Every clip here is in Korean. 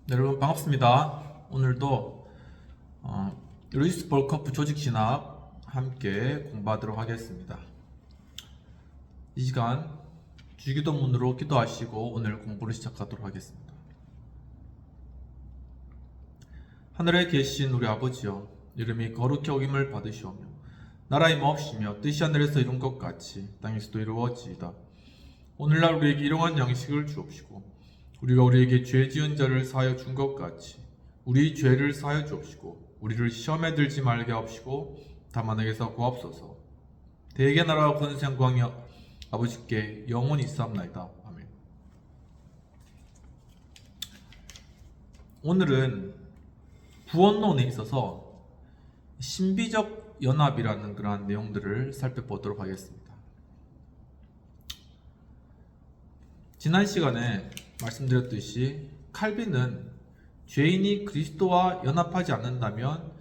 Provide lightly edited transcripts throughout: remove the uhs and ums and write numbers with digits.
네, 여러분 반갑습니다. 오늘도 루이스 볼커프 조직신학 함께 공부하도록 하겠습니다. 이 시간 주기도문으로 기도하시고 오늘 공부를 시작하도록 하겠습니다. 하늘에 계신 우리 아버지여, 이름이 거룩히 여김을 받으시오며 나라의 마옵시며 뜻이 하늘에서 이룬 것 같이 땅에서도 이루어지이다. 오늘날 우리에게 일용할 양식을 주옵시고 우리가 우리에게 죄 지은 자를 사하여 준 것 같이 우리 죄를 사하여 주옵시고 우리를 시험에 들지 말게 하옵시고 다만 에게서 구하옵소서. 대개 나라와 권세 영광이 아버지께 영원히 있사옵나이다. 아멘. 오늘은 구원론에 있어서 신비적 연합이라는 그러한 내용들을 살펴보도록 하겠습니다. 지난 시간에 말씀드렸듯이 칼빈은 죄인이 그리스도와 연합하지 않는다면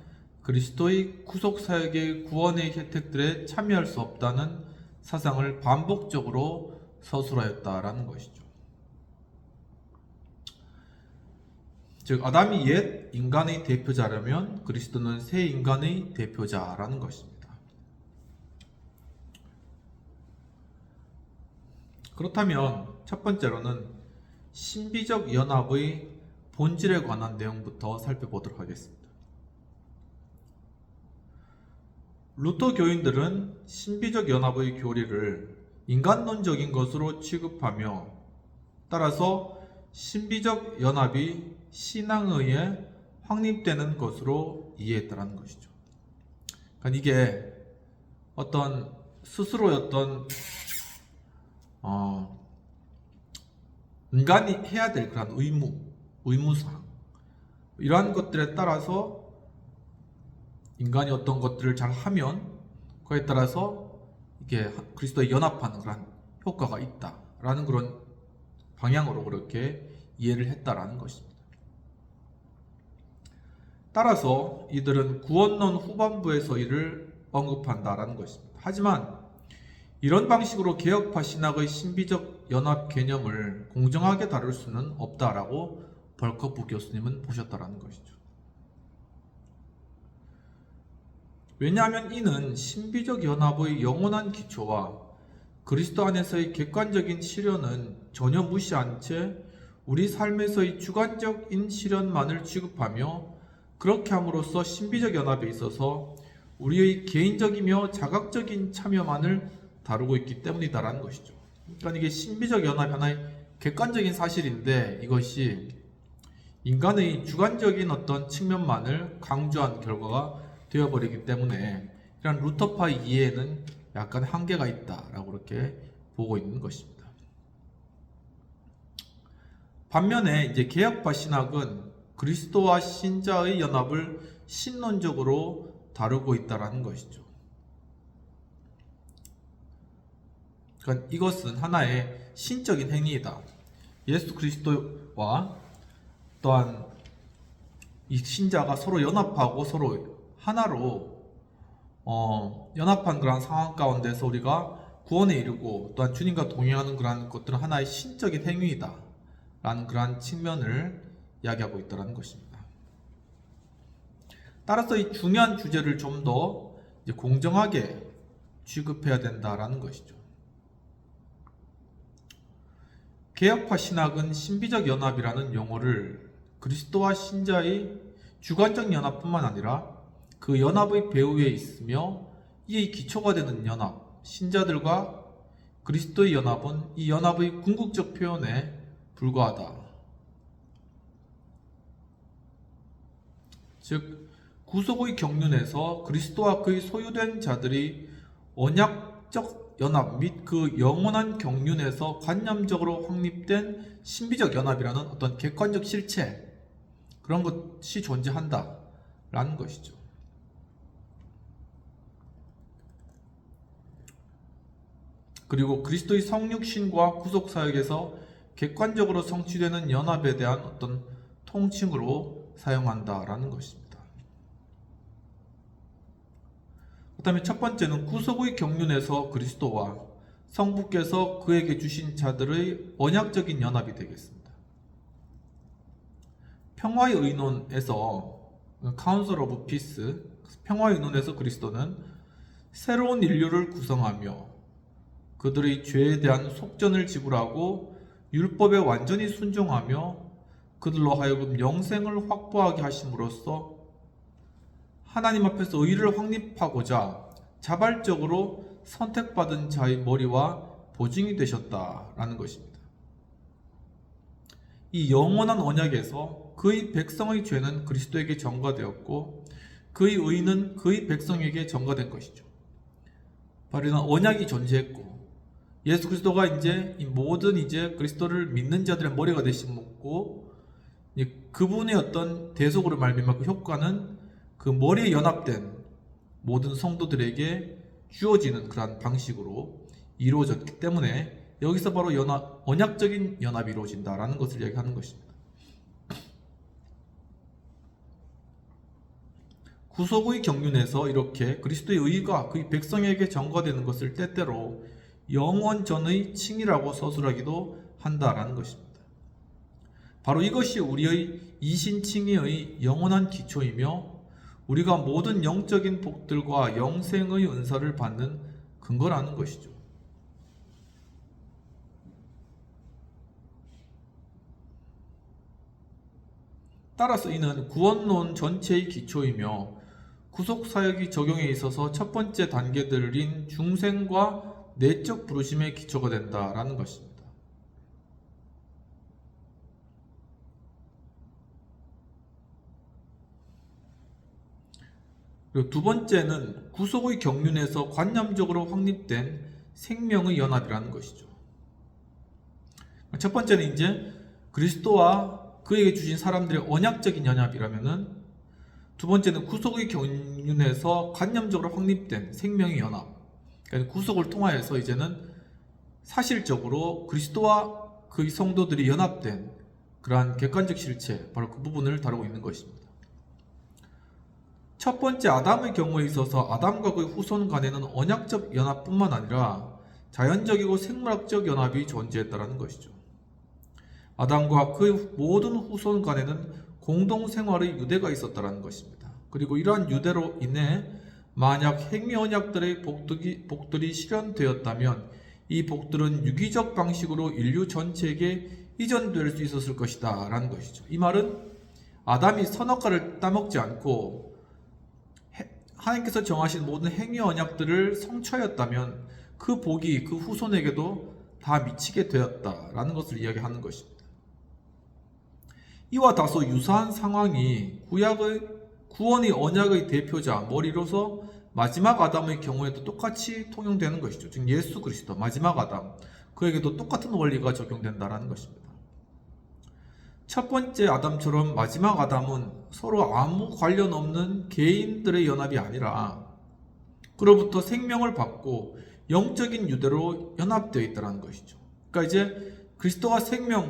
그리스도의 구속사역의 구원의 혜택들에 참여할 수 없다는 사상을 반복적으로 서술하였다라는 것이죠. 즉 아담이 옛 인간의 대표자라면 그리스도는 새 인간의 대표자라는 것입니다. 그렇다면 첫 번째로는 신비적 연합의 본질에 관한 내용부터 살펴보도록 하겠습니다. 루터 교인들은 신비적 연합의 교리를 인간론적인 것으로 취급하며 따라서 신비적 연합이 신앙에 의해 확립되는 것으로 이해했다는 것이죠. 그러니까 이게 어떤 스스로의 어떤 인간이 해야 될 그런 의무사항 이러한 것들에 따라서 인간이 어떤 것들을 잘 하면 그에 따라서 이게 그리스도에 연합하는 그런 효과가 있다라는 그런 방향으로 그렇게 이해를 했다라는 것입니다. 따라서 이들은 구원론 후반부에서 이를 언급한다라는 것입니다. 하지만 이런 방식으로 개혁파 신학의 신비적 연합 개념을 공정하게 다룰 수는 없다라고 벌커프 교수님은 보셨다라는 것이죠. 왜냐하면 이는 신비적 연합의 영원한 기초와 그리스도 안에서의 객관적인 실현은 전혀 무시한 채 우리 삶에서의 주관적인 실현만을 취급하며 그렇게 함으로써 신비적 연합에 있어서 우리의 개인적이며 자각적인 참여만을 다루고 있기 때문이다라는 것이죠. 그러니까 이게 신비적 연합이 하나의 객관적인 사실인데 이것이 인간의 주관적인 어떤 측면만을 강조한 결과가 되어버리기 때문에 이런 루터파의 이해에는 약간 한계가 있다라고 그렇게 보고 있는 것입니다. 반면에 이제 개혁파 신학은 그리스도와 신자의 연합을 신론적으로 다루고 있다라는 것이죠. 그러니까 이것은 하나의 신적인 행위이다. 예수 그리스도와 또한 이 신자가 서로 연합하고 서로 하나로 연합한 그런 상황 가운데서 우리가 구원에 이르고 또한 주님과 동행하는 그런 것들은 하나의 신적인 행위이다 라는 그러한 측면을 이야기하고 있다는 것입니다. 따라서 이 중요한 주제를 좀 더 공정하게 취급해야 된다라는 것이죠. 개혁파 신학은 신비적 연합이라는 용어를 그리스도와 신자의 주관적 연합뿐만 아니라 그 연합의 배후에 있으며 이의 기초가 되는 연합, 신자들과 그리스도의 연합은 이 연합의 궁극적 표현에 불과하다. 즉 구속의 경륜에서 그리스도와 그의 소유된 자들이 언약적 연합 및 그 영원한 경륜에서 관념적으로 확립된 신비적 연합이라는 어떤 객관적 실체 그런 것이 존재한다 라는 것이죠. 그리고 그리스도의 성육신과 구속사역에서 객관적으로 성취되는 연합에 대한 어떤 통칭으로 사용한다라는 것입니다. 그 다음에 첫 번째는 구속의 경륜에서 그리스도와 성부께서 그에게 주신 자들의 언약적인 연합이 되겠습니다. 평화의 의논에서 Council of Peace, 평화의 의논에서 그리스도는 새로운 인류를 구성하며 그들의 죄에 대한 속전을 지불하고 율법에 완전히 순종하며 그들로 하여금 영생을 확보하게 하심으로써 하나님 앞에서 의를 확립하고자 자발적으로 선택받은 자의 머리와 보증이 되셨다라는 것입니다. 이 영원한 언약에서 그의 백성의 죄는 그리스도에게 전가되었고 그의 의는 그의 백성에게 전가된 것이죠. 바로 이런 언약이 존재했고 예수 그리스도가 이제 이 모든 그리스도를 믿는 자들의 머리가 되심고 그분의 어떤 대속으로 말미암아 그 효과는 그 머리에 연합된 모든 성도들에게 주어지는 그러한 방식으로 이루어졌기 때문에 여기서 바로 언약적인 연합이 이루어진다라는 것을 이야기하는 것입니다. 구속의 경륜에서 이렇게 그리스도의 의가 그의 백성에게 전가되는 것을 때때로 영원전의 칭이라고 서술하기도 한다라는 것입니다. 바로 이것이 우리의 이신칭의의 영원한 기초이며 우리가 모든 영적인 복들과 영생의 은사를 받는 근거라는 것이죠. 따라서 이는 구원론 전체의 기초이며 구속사역의 적용에 있어서 첫 번째 단계들인 중생과 내적 부르심의 기초가 된다라는 것입니다. 그리고 두 번째는 구속의 경륜에서 관념적으로 확립된 생명의 연합이라는 것이죠. 첫 번째는 그리스도와 그에게 주신 사람들의 언약적인 연합이라면은 두 번째는 구속의 경륜에서 관념적으로 확립된 생명의 연합. 그러니까 구속을 통하여서 이제는 사실적으로 그리스도와 그의 성도들이 연합된 그러한 객관적 실체, 바로 그 부분을 다루고 있는 것입니다. 첫 번째 아담의 경우에 있어서 아담과 그의 후손 간에는 언약적 연합뿐만 아니라 자연적이고 생물학적 연합이 존재했다는 것이죠. 아담과 그의 모든 후손 간에는 공동생활의 유대가 있었다는 것입니다. 그리고 이러한 유대로 인해 만약 행위 언약들의 복들이 실현되었다면 이 복들은 유기적 방식으로 인류 전체에게 이전될 수 있었을 것이다 라는 것이죠. 이 말은 아담이 선악과를 따먹지 않고 하나님께서 정하신 모든 행위 언약들을 성취하였다면 그 복이 그 후손에게도 다 미치게 되었다라는 것을 이야기하는 것입니다. 이와 다소 유사한 상황이 구원의 언약의 대표자 머리로서 마지막 아담의 경우에도 똑같이 통용되는 것이죠. 즉 예수 그리스도 마지막 아담, 그에게도 똑같은 원리가 적용된다는 것입니다. 첫 번째 아담처럼 마지막 아담은 서로 아무 관련 없는 개인들의 연합이 아니라 그로부터 생명을 받고 영적인 유대로 연합되어 있다는 것이죠. 그러니까 그리스도가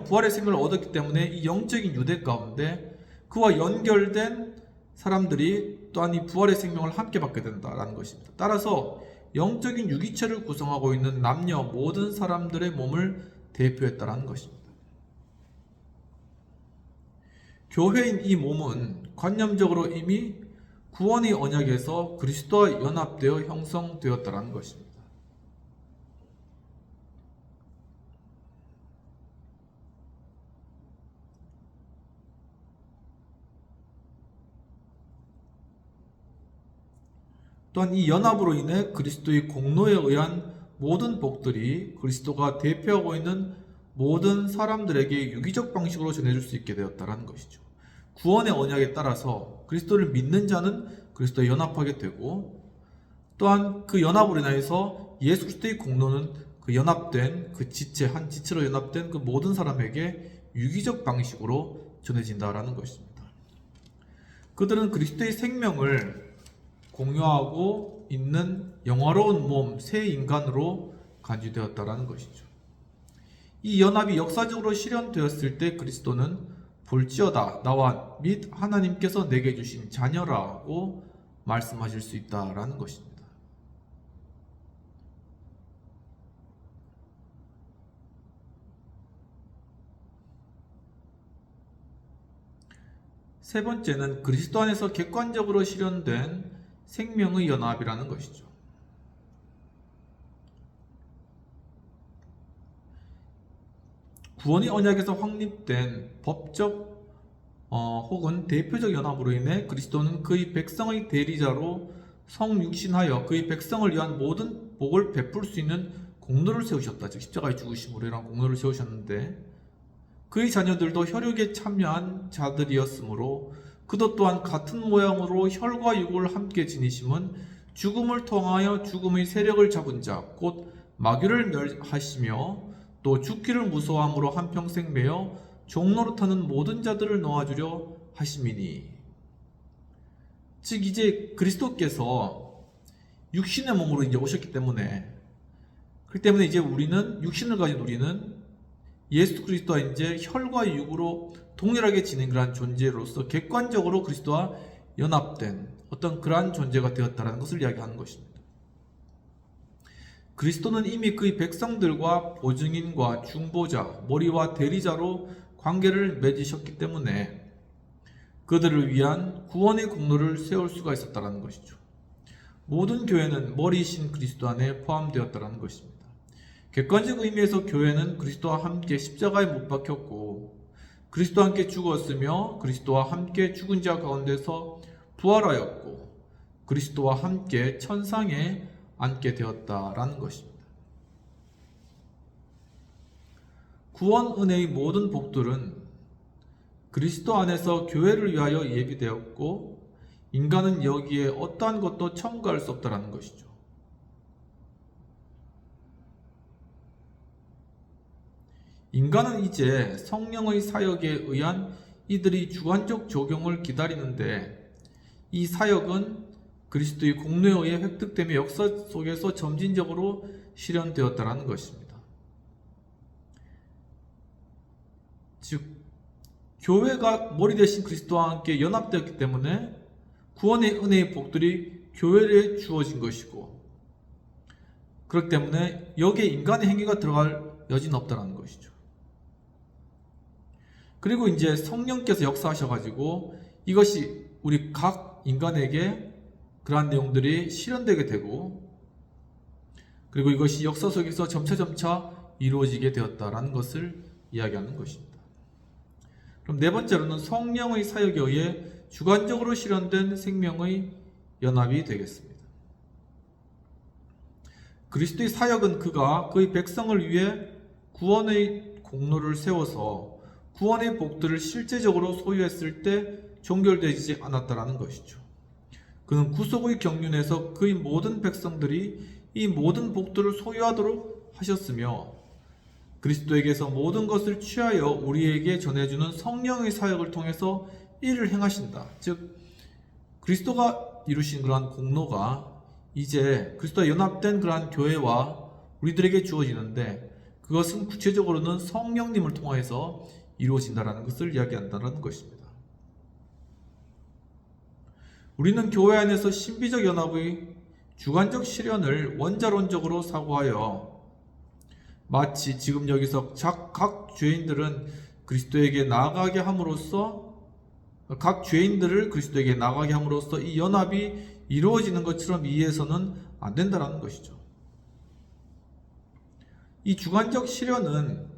부활의 생명을 얻었기 때문에 이 영적인 유대 가운데 그와 연결된 사람들이 또한 이 부활의 생명을 함께 받게 된다는 것입니다. 따라서 영적인 유기체를 구성하고 있는 남녀 모든 사람들의 몸을 대표했다는 것입니다. 교회인 이 몸은 관념적으로 이미 구원의 언약에서 그리스도와 연합되어 형성되었다는 것입니다. 또한 이 연합으로 인해 그리스도의 공로에 의한 모든 복들이 그리스도가 대표하고 있는 모든 사람들에게 유기적 방식으로 전해줄 수 있게 되었다는 것이죠. 구원의 언약에 따라서 그리스도를 믿는 자는 그리스도에 연합하게 되고 또한 그 연합으로 인해서 예수 그리스도의 공로는 그 연합된 그 지체, 한 지체로 연합된 그 모든 사람에게 유기적 방식으로 전해진다라는 것입니다. 그들은 그리스도의 생명을 공유하고 있는 영화로운 몸, 새 인간으로 간주되었다라는 것이죠. 이 연합이 역사적으로 실현되었을 때 그리스도는 볼지어다 나와 및 하나님께서 내게 주신 자녀라고 말씀하실 수 있다라는 것입니다. 세 번째는 그리스도 안에서 객관적으로 실현된 생명의 연합이라는 것이죠. 구원의 언약에서 확립된 법적 혹은 대표적 연합으로 인해 그리스도는 그의 백성의 대리자로 성육신하여 그의 백성을 위한 모든 복을 베풀 수 있는 공로를 세우셨다. 즉 십자가의 죽으심으로 이런 공로를 세우셨는데 그의 자녀들도 혈육에 참여한 자들이었으므로 그도 또한 같은 모양으로 혈과 육을 함께 지니심은 죽음을 통하여 죽음의 세력을 잡은 자 곧 마귀를 멸하시며 또 죽기를 무서워함으로 한평생 매여 종노릇하는 모든 자들을 놓아주려 하심이니. 즉 이제 그리스도께서 육신의 몸으로 이제 오셨기 때문에 그렇기 때문에 이제 우리는 육신을 가진 우리는 예수 그리스도와 이제 혈과 육으로 동일하게 지닌 그러한 존재로서 객관적으로 그리스도와 연합된 어떤 그러한 존재가 되었다는 것을 이야기하는 것입니다. 그리스도는 이미 그의 백성들과 보증인과 중보자, 머리와 대리자로 관계를 맺으셨기 때문에 그들을 위한 구원의 공로를 세울 수가 있었다는 것이죠. 모든 교회는 머리이신 그리스도 안에 포함되었다는 것입니다. 객관적 의미에서 교회는 그리스도와 함께 십자가에 못 박혔고 그리스도와 함께 죽었으며 그리스도와 함께 죽은 자 가운데서 부활하였고 그리스도와 함께 천상에 앉게 되었다라는 것입니다. 구원 은혜의 모든 복들은 그리스도 안에서 교회를 위하여 예비되었고 인간은 여기에 어떠한 것도 첨가할 수 없다라는 것이죠. 인간은 이제 성령의 사역에 의한 이들의 주관적 적용을 기다리는데 이 사역은 그리스도의 공로에 의해 획득되며 역사 속에서 점진적으로 실현되었다는 것입니다. 즉 교회가 머리 대신 그리스도와 함께 연합되었기 때문에 구원의 은혜의 복들이 교회에 주어진 것이고 그렇기 때문에 여기에 인간의 행위가 들어갈 여지는 없다는 것이죠. 그리고 이제 성령께서 역사하셔가지고 이것이 우리 각 인간에게 그러한 내용들이 실현되게 되고 그리고 이것이 역사 속에서 점차 이루어지게 되었다라는 것을 이야기하는 것입니다. 그럼 네 번째로는 성령의 사역에 의해 주관적으로 실현된 생명의 연합이 되겠습니다. 그리스도의 사역은 그가 그의 백성을 위해 구원의 공로를 세워서 구원의 복들을 실제적으로 소유했을 때 종결되지 않았다라는 것이죠. 그는 구속의 경륜에서 그의 모든 백성들이 이 모든 복들을 소유하도록 하셨으며 그리스도에게서 모든 것을 취하여 우리에게 전해주는 성령의 사역을 통해서 이를 행하신다. 즉 그리스도가 이루신 그러한 공로가 이제 그리스도와 연합된 그러한 교회와 우리들에게 주어지는데 그것은 구체적으로는 성령님을 통하여서 이루어진다는 것을 이야기한다는 것입니다. 우리는 교회 안에서 신비적 연합의 주관적 실현을 원자론적으로 사고하여 마치 지금 여기서 각 죄인들은 그리스도에게 나아가게 함으로써 각 죄인들을 그리스도에게 나아가게 함으로써 이 연합이 이루어지는 것처럼 이해해서는 안 된다는 것이죠. 이 주관적 실현은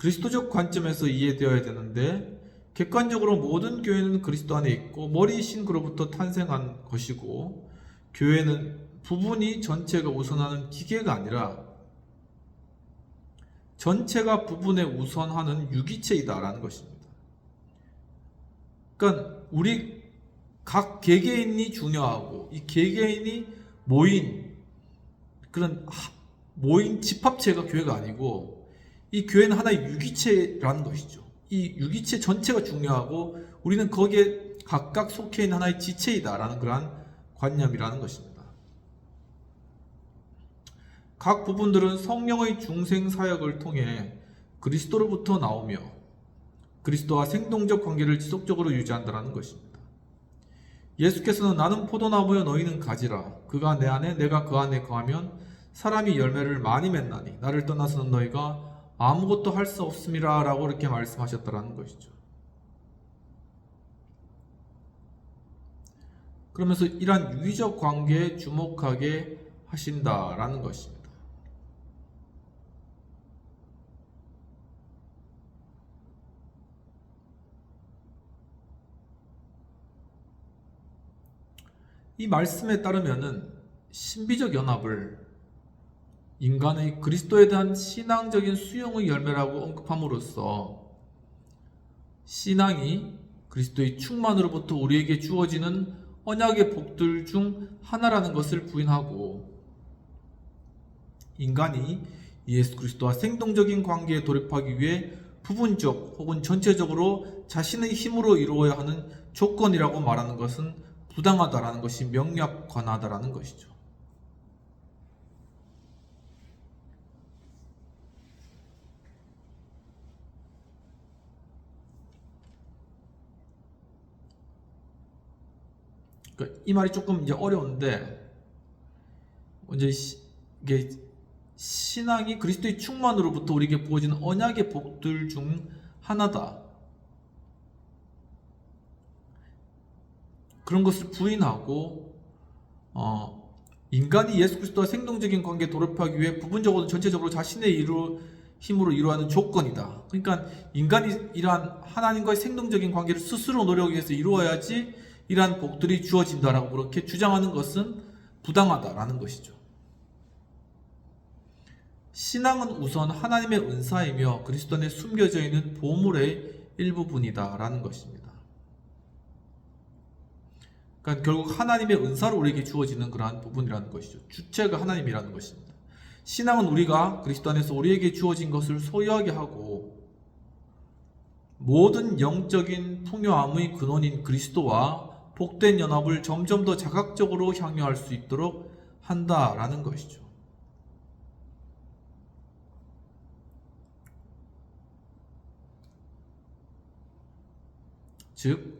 그리스도적 관점에서 이해되어야 되는데 객관적으로 모든 교회는 그리스도 안에 있고 머리이신 그로부터 탄생한 것이고 교회는 부분이 전체가 우선하는 기계가 아니라 전체가 부분에 우선하는 유기체이다라는 것입니다. 그러니까 우리 각 개개인이 중요하고 이 개개인이 모인 그런 모인 집합체가 교회가 아니고 이 교회는 하나의 유기체라는 것이죠. 이 유기체 전체가 중요하고 우리는 거기에 각각 속해 있는 하나의 지체이다라는 그러한 관념이라는 것입니다. 각 부분들은 성령의 중생 사역을 통해 그리스도로부터 나오며 그리스도와 생동적 관계를 지속적으로 유지한다는 것입니다. 예수께서는 나는 포도나무여 너희는 가지라 그가 내 안에 내가 그 안에 거하면 사람이 열매를 많이 맺나니 나를 떠나서는 너희가 아무것도 할 수 없음이라 라고 이렇게 말씀하셨다는 것이죠. 그러면서 이러한 유의적 관계에 주목하게 하신다라는 것입니다. 이 말씀에 따르면은 신비적 연합을 인간의 그리스도에 대한 신앙적인 수용의 열매라고 언급함으로써 신앙이 그리스도의 충만으로부터 우리에게 주어지는 언약의 복들 중 하나라는 것을 부인하고, 인간이 예수 그리스도와 생동적인 관계에 돌입하기 위해 부분적 혹은 전체적으로 자신의 힘으로 이루어야 하는 조건이라고 말하는 것은 부당하다라는 것이 명약관하다라는 것이죠. 그러니까 이 말이 조금 이제 어려운데, 이제 이게 신앙이 그리스도의 충만으로부터 우리에게 부어지는 언약의 복들 중 하나다, 그런 것을 부인하고, 인간이 예수 그리스도와 생동적인 관계에 돌입하기 위해 부분적으로 전체적으로 자신의 힘으로 이루어하는 조건이다. 그러니까 인간이 이러한 하나님과의 생동적인 관계를 스스로 노력해서 이루어야지 이러한 복들이 주어진다라고 그렇게 주장하는 것은 부당하다라는 것이죠. 신앙은 우선 하나님의 은사이며 그리스도 안에 숨겨져 있는 보물의 일부분이다라는 것입니다. 그러니까 결국 하나님의 은사로 우리에게 주어지는 그러한 부분이라는 것이죠. 주체가 하나님이라는 것입니다. 신앙은 우리가 그리스도 안에서 우리에게 주어진 것을 소유하게 하고, 모든 영적인 풍요함의 근원인 그리스도와 복된 연합을 점점 더 자각적으로 향유할 수 있도록 한다라는 것이죠. 즉,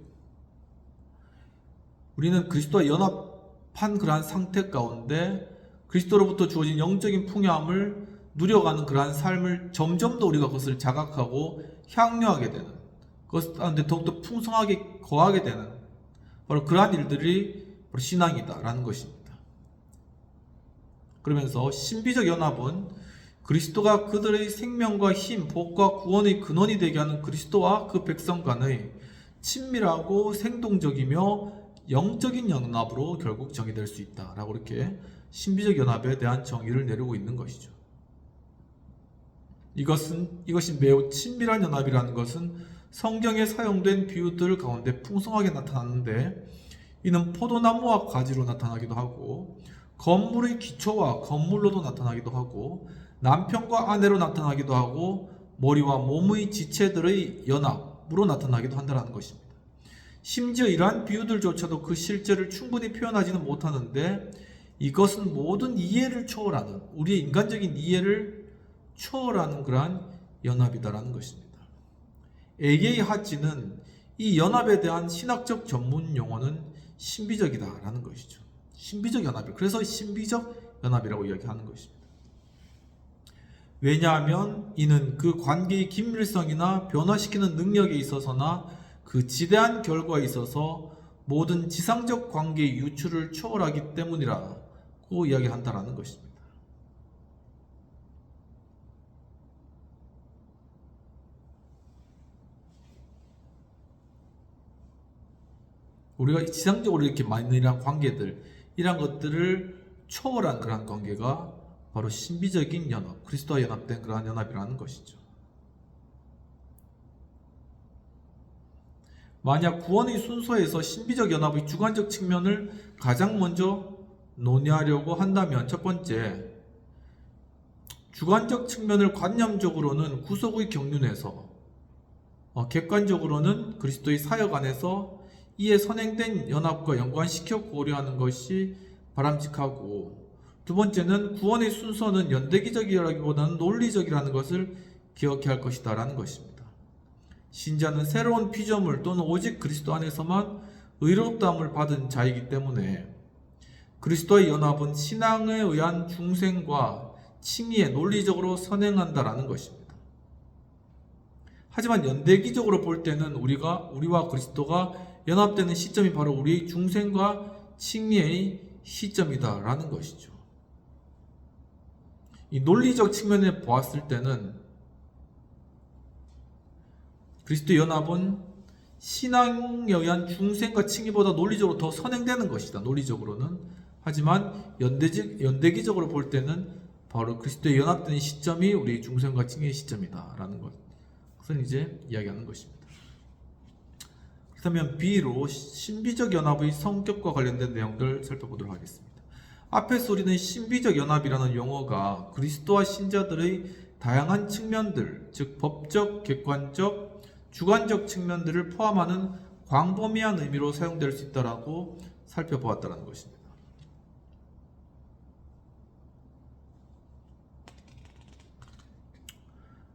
우리는 그리스도와 연합한 그러한 상태 가운데 그리스도로부터 주어진 영적인 풍요함을 누려가는 그러한 삶을 점점 더 우리가 그것을 자각하고 향유하게 되는, 그것 가운데 더욱더 풍성하게 거하게 되는 바로 그러한 일들이 바로 신앙이다라는 것입니다. 그러면서 신비적 연합은 그리스도가 그들의 생명과 힘, 복과 구원의 근원이 되게 하는 그리스도와 그 백성 간의 친밀하고 생동적이며 영적인 연합으로 결국 정의될 수 있다라고 이렇게 신비적 연합에 대한 정의를 내리고 있는 것이죠. 이것이 매우 친밀한 연합이라는 것은 성경에 사용된 비유들 가운데 풍성하게 나타나는데, 이는 포도나무와 가지로 나타나기도 하고, 건물의 기초와 건물로도 나타나기도 하고, 남편과 아내로 나타나기도 하고, 머리와 몸의 지체들의 연합으로 나타나기도 한다는 것입니다. 심지어 이러한 비유들조차도 그 실제를 충분히 표현하지는 못하는데, 이것은 모든 이해를 초월하는, 우리의 인간적인 이해를 초월하는 그러한 연합이다라는 것입니다. A.A. 하치는 이 연합에 대한 신학적 전문 용어는 신비적이다라는 것이죠. 신비적 연합이, 그래서 신비적 연합이라고 이야기하는 것입니다. 왜냐하면 이는 그 관계의 긴밀성이나 변화시키는 능력에 있어서나 그 지대한 결과에 있어서 모든 지상적 관계의 유추를 초월하기 때문이라고 이야기한다라는 것입니다. 우리가 지상적으로 이렇게 많은 이러한 관계들, 이러한 것들을 초월한 그러한 관계가 바로 신비적인 연합, 그리스도와 연합된 그러한 연합이라는 것이죠. 만약 구원의 순서에서 신비적 연합의 주관적 측면을 가장 먼저 논의하려고 한다면, 첫 번째, 주관적 측면을 관념적으로는 구속의 경륜에서, 객관적으로는 그리스도의 사역 안에서 이에 선행된 연합과 연관시켜 고려하는 것이 바람직하고, 두 번째는 구원의 순서는 연대기적이라기보다는 논리적이라는 것을 기억해야 할 것이다 라는 것입니다. 신자는 새로운 피조물 또는 오직 그리스도 안에서만 의롭다함을 받은 자이기 때문에 그리스도의 연합은 신앙에 의한 중생과 칭의에 논리적으로 선행한다라는 것입니다. 하지만 연대기적으로 볼 때는 우리와 그리스도가 연합되는 시점이 바로 우리의 중생과 칭의의 시점이다라는 것이죠. 이 논리적 측면에 보았을 때는 그리스도 연합은 신앙에 의한 중생과 칭의보다 논리적으로 더 선행되는 것이다. 논리적으로는. 하지만 연대기적으로 볼 때는 바로 그리스도의 연합되는 시점이 우리 중생과 칭의의 시점이다라는 것을 이제 이야기하는 것입니다. 그렇다면 B로 신비적 연합의 성격과 관련된 내용들을 살펴보도록 하겠습니다. 앞에서 우리는 신비적 연합이라는 용어가 그리스도와 신자들의 다양한 측면들, 즉 법적, 객관적, 주관적 측면들을 포함하는 광범위한 의미로 사용될 수 있다라고 살펴보았다는 것입니다.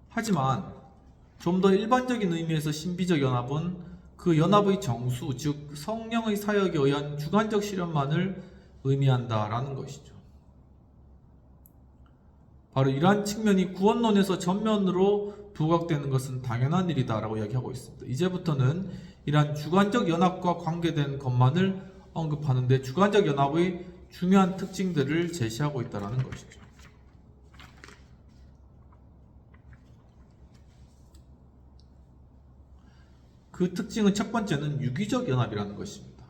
하지만 좀 더 일반적인 의미에서 신비적 연합은 그 연합의 정수, 즉 성령의 사역에 의한 주관적 실현만을 의미한다라는 것이죠. 바로 이러한 측면이 구원론에서 전면으로 부각되는 것은 당연한 일이다라고 이야기하고 있습니다. 이제부터는 이러한 주관적 연합과 관계된 것만을 언급하는데 주관적 연합의 중요한 특징들을 제시하고 있다는 것이죠. 그 특징은 첫 번째는 유기적 연합이라는 것입니다.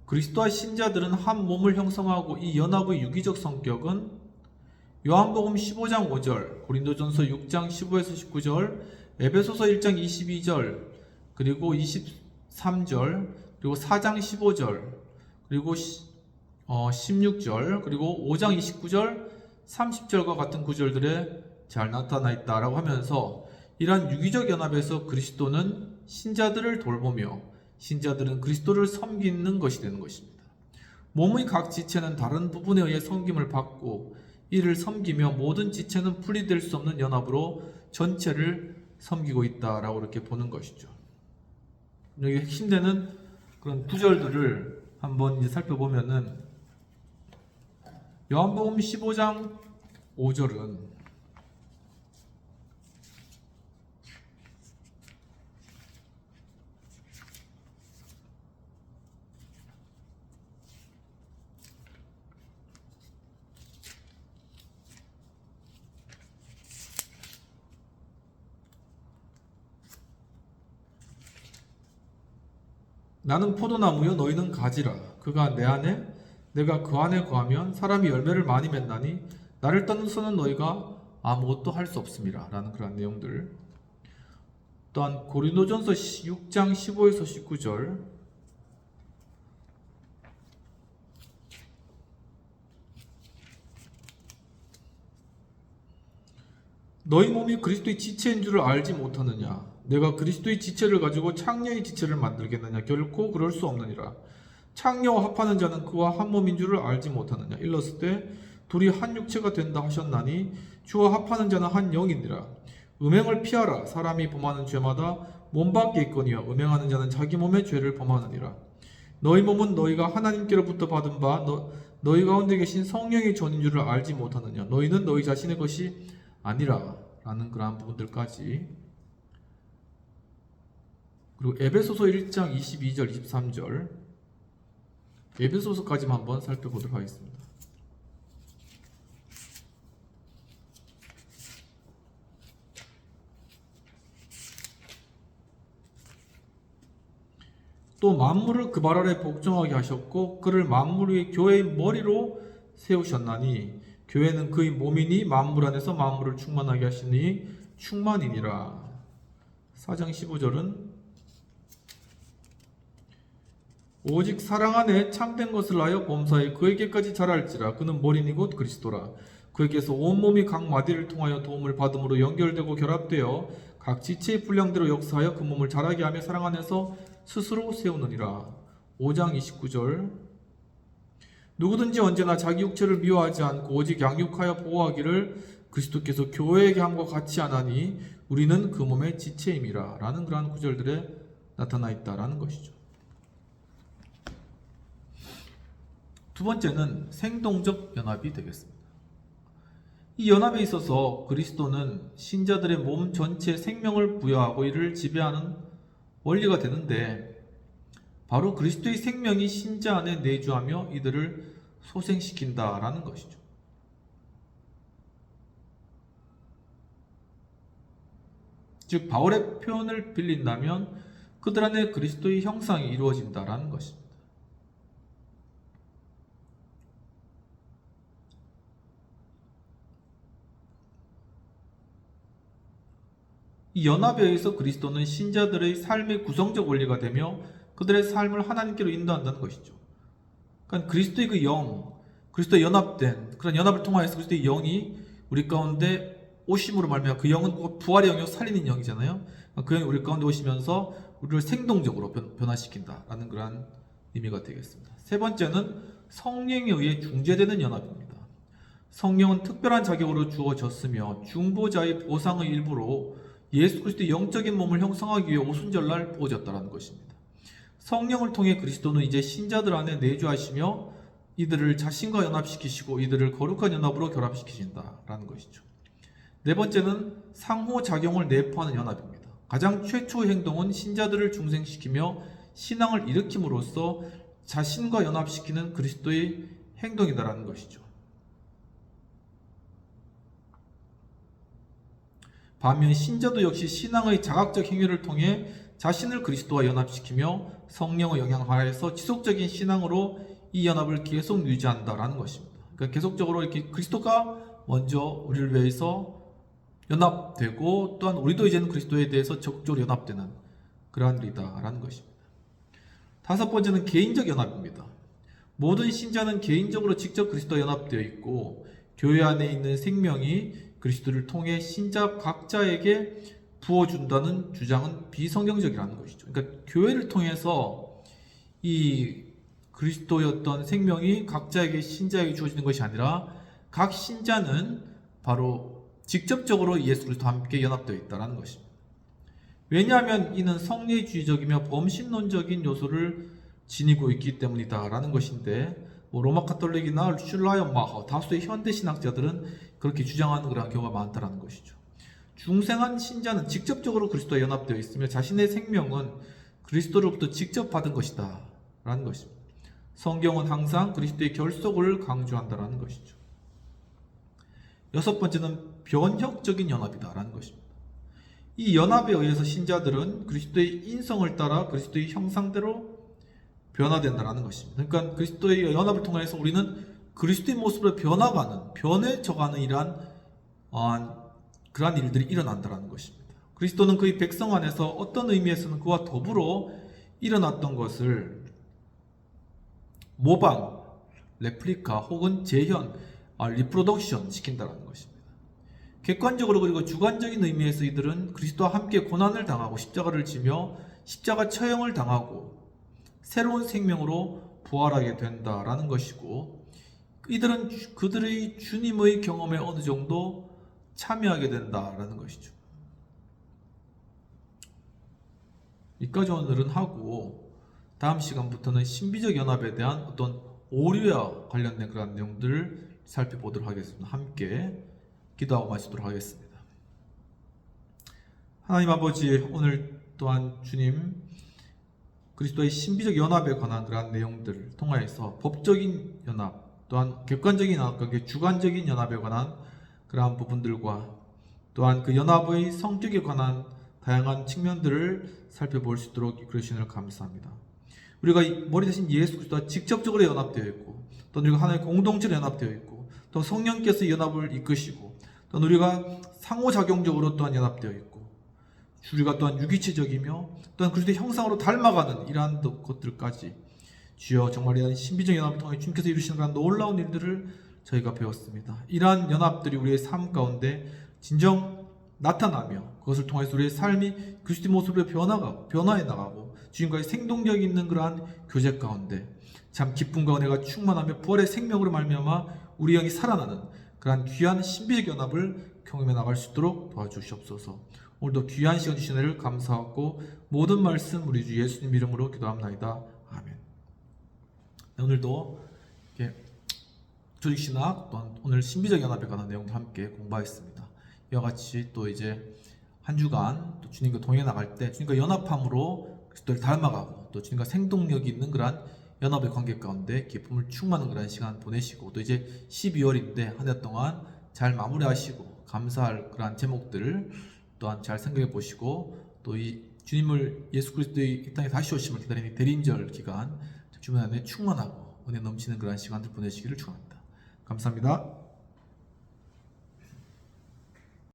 그리스도와 신자들은 한 몸을 형성하고 이 연합의 유기적 성격은 요한복음 15장 5절, 고린도전서 6장 15에서 19절, 에베소서 1장 22절, 그리고 23절, 그리고 4장 15절, 그리고 16절, 그리고 5장 29절, 30절과 같은 구절들에 잘 나타나 있다라고 하면서 이러한 유기적 연합에서 그리스도는 신자들을 돌보며 신자들은 그리스도를 섬기는 것이 되는 것입니다. 몸의 각 지체는 다른 부분에 의해 섬김을 받고 이를 섬기며 모든 지체는 분리될 수 없는 연합으로 전체를 섬기고 있다라고 이렇게 보는 것이죠. 여기 핵심되는 그런 구절들을 한번 이제 살펴보면은 요한복음 15장 5절은 나는 포도나무요 너희는 가지라. 그가 내 안에 내가 그 안에 거하면 사람이 열매를 많이 맺나니 나를 떠나서는 너희가 아무것도 할 수 없음이라 라는 그런 내용들. 또한 고린도전서 6장 15에서 19절 너희 몸이 그리스도의 지체인 줄을 알지 못하느냐? 내가 그리스도의 지체를 가지고 창녀의 지체를 만들겠느냐? 결코 그럴 수 없느니라. 창녀와 합하는 자는 그와 한 몸인 줄을 알지 못하느냐? 일렀을 때 둘이 한 육체가 된다 하셨나니 주와 합하는 자는 한 영이니라. 음행을 피하라. 사람이 범하는 죄마다 몸 밖에 있거니와 음행하는 자는 자기 몸의 죄를 범하느니라. 너희 몸은 너희가 하나님께로부터 받은 바 너희 가운데 계신 성령의 전인 줄을 알지 못하느냐? 너희는 너희 자신의 것이 아니라 라는 그러한 부분들까지, 그리고 에베소서 1장 22절 23절 에베소서까지만 한번 살펴보도록 하겠습니다. 또 만물을 그 발 아래 복종하게 하셨고 그를 만물 위의 교회의 머리로 세우셨나니 교회는 그의 몸이니 만물 안에서 만물을 충만하게 하시니 충만이니라. 4장 15절은 오직 사랑 안에 참된 것을 하여 범사에 그에게까지 자랄지라. 그는 머리니 곧 그리스도라. 그에게서 온 몸이 각 마디를 통하여 도움을 받음으로 연결되고 결합되어 각 지체의 분량대로 역사하여 그 몸을 자라게 하며 사랑 안에서 스스로 세우느니라. 5장 29절 누구든지 언제나 자기 육체를 미워하지 않고 오직 양육하여 보호하기를 그리스도께서 교회에게 함과 같이 하나니 우리는 그 몸의 지체임이라 라는 그러한 구절들에 나타나 있다라는 것이죠. 두 번째는 생동적 연합이 되겠습니다. 이 연합에 있어서 그리스도는 신자들의 몸 전체에 생명을 부여하고 이를 지배하는 원리가 되는데 바로 그리스도의 생명이 신자 안에 내주하며 이들을 소생시킨다라는 것이죠. 즉 바울의 표현을 빌린다면 그들 안에 그리스도의 형상이 이루어진다라는 것입니다. 이 연합에 의해서 그리스도는 신자들의 삶의 구성적 원리가 되며 그들의 삶을 하나님께로 인도한다는 것이죠. 그러니까 그리스도의 그 영, 그리스도에 연합된 그런 연합을 통하여서 그리스도의 영이 우리 가운데 오심으로 말미암아 그 영은 곧 부활의 영이요 살리는 영이잖아요. 그 영이 우리 가운데 오시면서 우리를 생동적으로 변화시킨다라는 그런 의미가 되겠습니다. 세 번째는 성령에 의해 중재되는 연합입니다. 성령은 특별한 자격으로 주어졌으며 중보자의 보상의 일부로 예수 그리스도의 영적인 몸을 형성하기 위해 오순절날 부어졌다는 것입니다. 성령을 통해 그리스도는 이제 신자들 안에 내주하시며 이들을 자신과 연합시키시고 이들을 거룩한 연합으로 결합시키신다라는 것이죠. 네 번째는 상호작용을 내포하는 연합입니다. 가장 최초의 행동은 신자들을 중생시키며 신앙을 일으킴으로써 자신과 연합시키는 그리스도의 행동이다라는 것이죠. 반면 신자도 역시 신앙의 자각적 행위를 통해 자신을 그리스도와 연합시키며 성령의 영향 하에서 지속적인 신앙으로 이 연합을 계속 유지한다라는 것입니다. 그러니까 계속적으로 이렇게 그리스도가 먼저 우리를 위해서 연합되고 또한 우리도 이제는 그리스도에 대해서 적극적으로 연합되는 그러한 일이다라는 것입니다. 다섯 번째는 개인적 연합입니다. 모든 신자는 개인적으로 직접 그리스도와 연합되어 있고 교회 안에 있는 생명이 그리스도를 통해 신자 각자에게 부어준다는 주장은 비성경적이라는 것이죠. 그러니까 교회를 통해서 이 그리스도의 어떤 생명이 각자에게 신자에게 주어지는 것이 아니라 각 신자는 바로 직접적으로 예수 그리스도와 함께 연합되어 있다는 것입니다. 왜냐하면 이는 성례주의적이며 범신론적인 요소를 지니고 있기 때문이다라는 것인데 로마 카톨릭이나 슐라이언마허 다수의 현대 신학자들은 그렇게 주장하는 그런 경우가 많다라는 것이죠. 중생한 신자는 직접적으로 그리스도와 연합되어 있으며 자신의 생명은 그리스도로부터 직접 받은 것이다 라는 것입니다. 성경은 항상 그리스도의 결속을 강조한다라는 것이죠. 여섯 번째는 변혁적인 연합이다 라는 것입니다. 이 연합에 의해서 신자들은 그리스도의 인성을 따라 그리스도의 형상대로 변화된다라는 것입니다. 그러니까 그리스도의 연합을 통해서 우리는 그리스도의 모습으로 변해져가는 이러한 그러한 일들이 일어난다는 것입니다. 그리스도는 그의 백성 안에서 어떤 의미에서는 그와 더불어 일어났던 것을 모방, 레플리카 혹은 재현, 리프로덕션 시킨다는 것입니다. 객관적으로 그리고 주관적인 의미에서 이들은 그리스도와 함께 고난을 당하고 십자가를 지며 십자가 처형을 당하고 새로운 생명으로 부활하게 된다라는 것이고 이들은 그들의 주님의 경험에 어느 정도 참여하게 된다라는 것이죠. 여기까지 오늘은 하고 다음 시간부터는 신비적 연합에 대한 어떤 오류와 관련된 그런 내용들을 살펴보도록 하겠습니다. 함께 기도하고 마치도록 하겠습니다. 하나님 아버지, 오늘 또한 주님 그리스도의 신비적 연합에 관한 그러한 내용들을 통하여서 법적인 연합, 또한 객관적인 연합과 주관적인 연합에 관한 그러한 부분들과 또한 그 연합의 성격에 관한 다양한 측면들을 살펴볼 수 있도록 그러시는 감사합니다. 우리가 머리 대신 예수 그리스도와 직접적으로 연합되어 있고 또 우리가 하나의 공동체로 연합되어 있고 또 성령께서 연합을 이끄시고 또 우리가 상호작용적으로 또한 연합되어 있고 우리가 또한 유기체적이며 또한 그리스도의 형상으로 닮아가는 이러한 것들까지 주여 정말 이러한 신비적 연합을 통해 주님께서 이루시는 그런 놀라운 일들을 저희가 배웠습니다. 이러한 연합들이 우리의 삶 가운데 진정 나타나며 그것을 통해서 우리의 삶이 그리스도의 모습으로 변화해 나가고 주님과의 생동력 있는 그러한 교제 가운데 참 기쁨과 은혜가 충만하며 부활의 생명으로 말미암아 우리 영이 살아나는 그러한 귀한 신비적 연합을 경험해 나갈 수 있도록 도와주시옵소서. 오늘도 귀한 시간 주신 은혜를 감사하고 모든 말씀 우리 주 예수님 이름으로 기도합나이다. 아멘. 오늘도 이렇게 조직신학 또한 오늘 신비적 연합에 관한 내용도 함께 공부하였습니다. 이와 같이 또 이제 한 주간 또 주님과 동행해 나갈 때 주님과 연합함으로 그리스도를 닮아가고 또 주님과 생동력이 있는 그러한 연합의 관계 가운데 기쁨을 충만한 그런 시간 보내시고, 또 이제 12월인데 한 해 동안 잘 마무리하시고 감사할 그러한 제목들을 또한 잘 생각해 보시고, 또 이 주님을 예수 그리스도의 이 땅에 다시 오심을 기다리는 대림절 기간 주님 안에 충만하고 은혜 넘치는 그러한 시간들 보내시기를 축원합니다. 감사합니다.